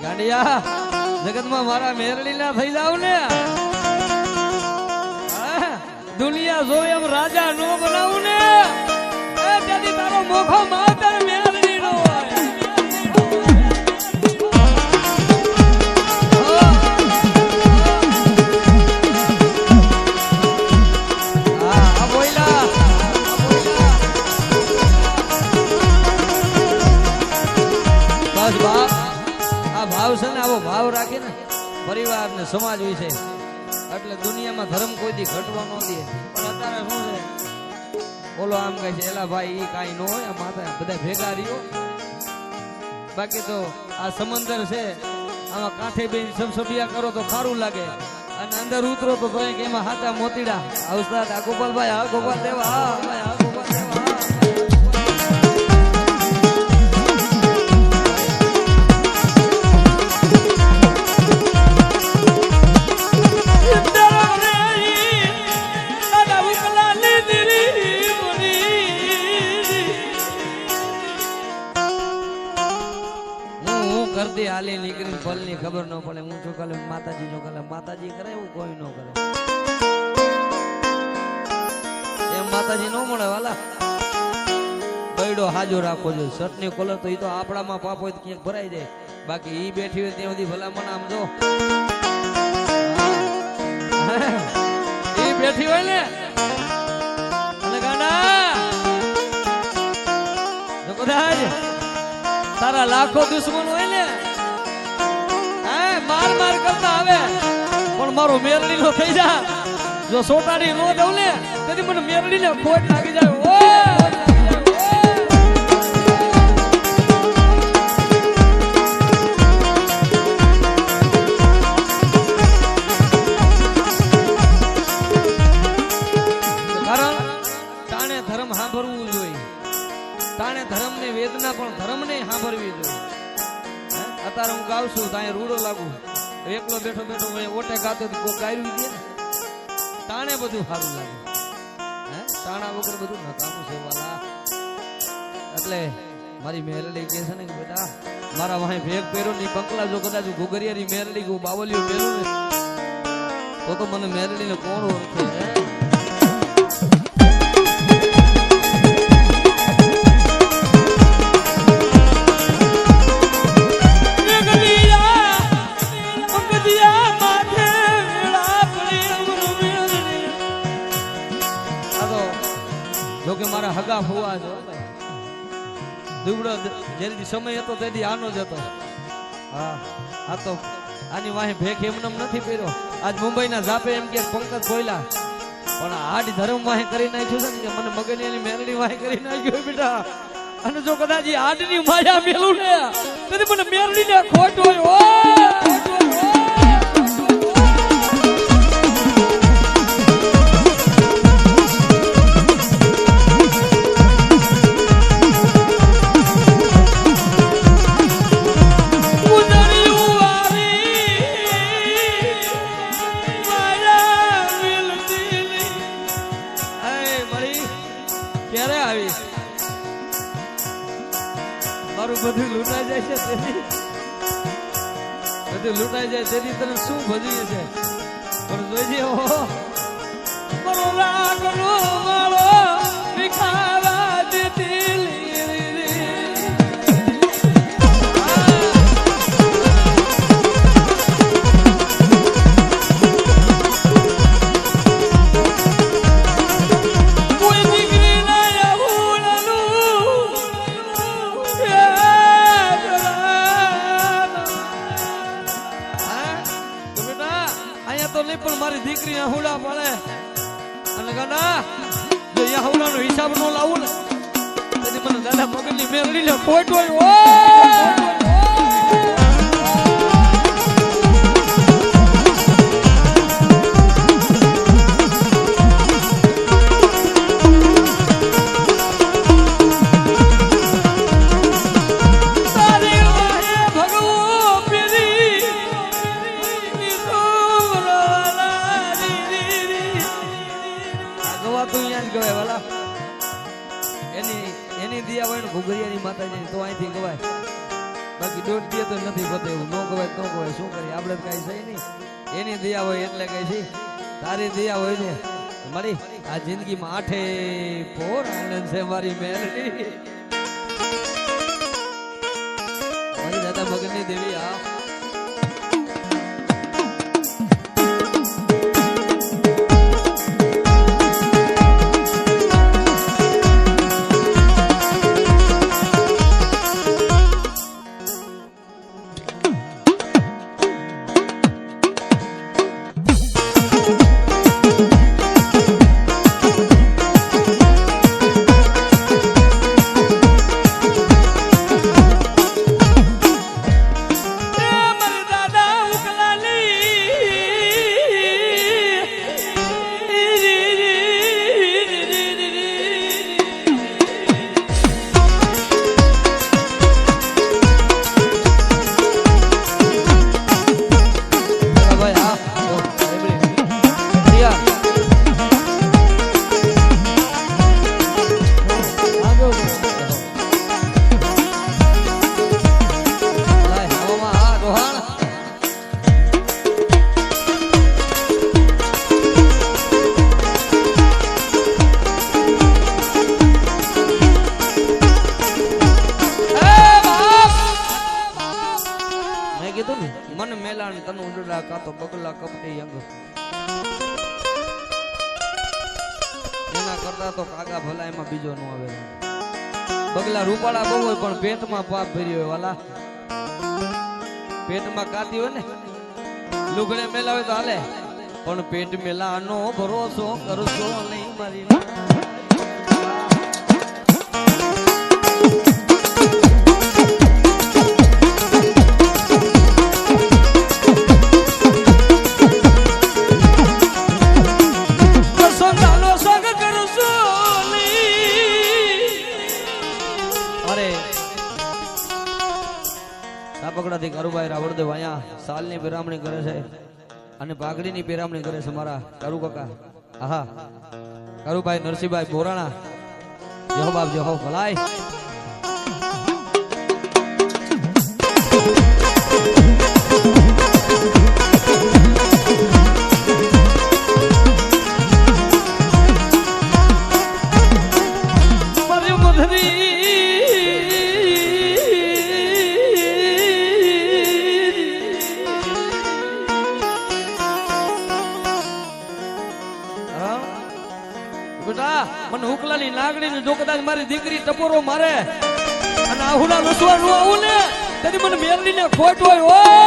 ગાંડિયા જગતમાં મારા મેરડી ના થઈ જાવ ને દુનિયા જો એમ રાજા નો બનાવું ને ત્યાંથી તારો મોખો માતર મેરડી નો હોય ભાવ રાખે ને પરિવાર ને સમાજ વિશે એટલે દુનિયામાં ધર્મ કોઈ દી ઘટવા ન દે. પણ અત્યારે શું છે બોલો આમ કહે છે એલા ભાઈ ઈ કાઈ ન હોય આ માથા બધા ભેગા રહ્યો. બાકી તો આ સમંદર છે આમાં કાંઠે બેન સમસબિયા કરો તો સારું લાગે અને અંદર ઉતરો તો કે એમાં હાચા મોતીડા. આ ઉસ્તાદ આ ગોપાલભાઈ આ ગોપાલ દેવા આ ગોપાલ દેવા હાલી નીકળી ફલ ની ખબર ન પડે. હું ચોકાલે માતાજી ચોકાલે માતાજી કરે એવું કોઈ ન કરે. એમ માતાજી ન મળે વાલા. બૈડો હાજો રાખવો જોઈએ. શર્ટની કોલર તો એ તો આપણામાં પાપ હોય તો ક્યાંક ભરાઈ જાય. બાકી ઈ બેઠી હોય ત્યાં સુધી ભલામણ આમ જો ઈ બેઠી હોય ને અને ગાંડા કદાચ તારા લાખો દુશ્મન હોય ને માર માર કરતા આવે પણ મારો મેરડી નો થઈ જા. જો સોટાડી નો દઉં ને તેથી મને મેરડી ને ખોટ લાગી જાય. કારણ તાણે ધર્મ સાંભળવું જોઈએ. તાણે ધર્મ ને વેદના પણ ધર્મ ને સાંભળવી જોઈએ. અત્યારે હું ગાઉં છું ત્યાં રૂડો લાગુ એકલો બેઠો બેઠો ઓટે ગાતો કોઈ ગાયું દે ને તાણે બધું સારું લાગે. તાણા વગર બધું નકામું છે વાલા. એટલે મારી મેરડી કે છે ને કે બેટા મારા વાહે ભેગ પહેર્યો ની બંકલા જો કદાચ ઘુઘરિયાની મેરડી ગયું બાવલીઓ પહેર્યું ને તો મને મેરડી ને કોણ ઓળખે. જોકે મારા હગા ફુવા છો દુબળો જેથી સમય હતો તેથી આનો જ હતો. હા આ તો આની વાહે ભેખ એમને નથી પહેર્યો. આજ મુંબઈના ઝાપે એમ કે પંકજ બોયલા પણ આડ ધર્મ વાહે કરી નાખ્યું છે ને કે મને મગની એની મેરડી વાહે કરી નાખ્યો બેટા. અને જો કદાચ આડની માયા મેલું ને તેથી મને મેરડી ને ખોટ હોય. મારું બધું લૂંટાઈ જાય છે બધું લૂંટાઈ જાય તેથી તને શું ભજ્યું છે પણ જોઈજે મારો લાગનો મારો વિખાવા દીધી પણ મારી દીકરી આહુડા પડે અને ગાડા જો આહુડા નો હિસાબ નો લાવું ને તેથી મને દાદા મગજની મેરડી ને ખોટ હોય. એની દિયા હોય ને ઘુઘરિયાની માતાજી તો અહીંથી ગવાય. બાકી દોઢ દે તો નથી પતે એવું નો કહેવાય તો કહેવાય શું કરીએ આપણે કઈ છે નહીં એની દયા હોય એટલે કઈ છે તારી દયા હોય ને મારી આ જિંદગીમાં આઠે પોર આનંદ છે મારી મેલડી મારી દાદા મગનની દેવી આ મન મેલાણ તન ઉડડા કાતો બગલા કપટી અંગ એના કરતા તો કાગા ભલા એમાં બીજો નો આવે બગલા રૂપાળા બહુ હોય પણ પેટમાં પાપ ભર્યો હોય વાલા પેટમાં કાતી હોય ને લુગડે મેલાવે તો હાલે પણ પેટ મેલાનો ભરોસો કરશો નહીં મારી પકડાથી કારુભાઈ રાવળદેવ અહીંયા સાલની પેરામણી કરે છે અને પાઘડીની પેરામણી કરે છે મારા કારુ કાકા આહા કારુભાઈ નરસિંહભાઈ બોરાણા જહો બાપ જહો ભલાઈ મને હુકલાની નાગડી ને જો કદાચ મારી દીકરી ટપોરો મારે અને આહુડા નસવા નો આવું ને તેથી મને મેરડી ને ખોટ હોય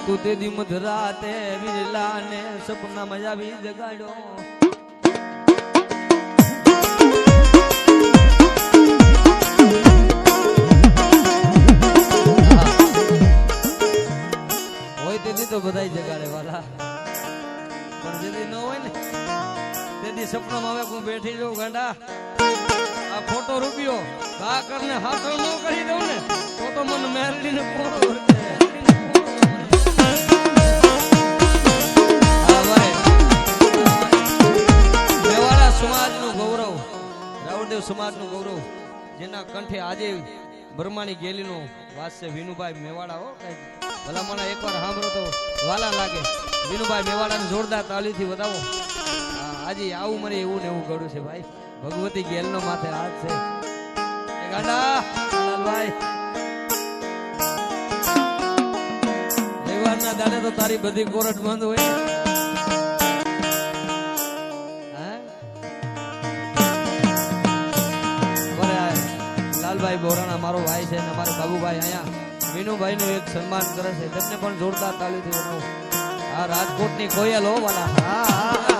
તું તે દી મધરાતે વિરલા ને સપના મજા બી જગાડ્યો હોય તે દી તો બધાય જગાડે વાલા પણ જે દી ન હોય ને તે દી સપનામાં હવે હું બેઠી જાઉં ગાંડા આ ખોટો રૂપિયો ગા કરને હાથો ન કરી દઉં ને તો મને મેરડીને કોણ સમાજનું ગૌરવ જેના કંઠે આજે બ્રહ્માની ગેલીનો વાસ છે વિનુભાઈ મેવાડા હો કઈ ભલામણ એકવાર સાંભળો તો વાલા લાગે વિનુભાઈ મેવાડાને જોરદાર તાળીથી વધાવો આજે આવું મને એવું ને એવું ગળું છે ભાઈ ભગવતી ગેલનો માથે હાથ છે એ ગાંડા લાલભાઈ રવિવારના દાડે તો તારી બધી કોરટ બંધ હોય લાલભાઈ બોરાણા મારો ભાઈ છે અને અમારે બાબુભાઈ અહીંયા વિનુભાઈ નું એક સન્માન કરે છે તેમને પણ જોરદાર તાળીથી બનાવો આ રાજકોટની કોયલ હો વાલા હા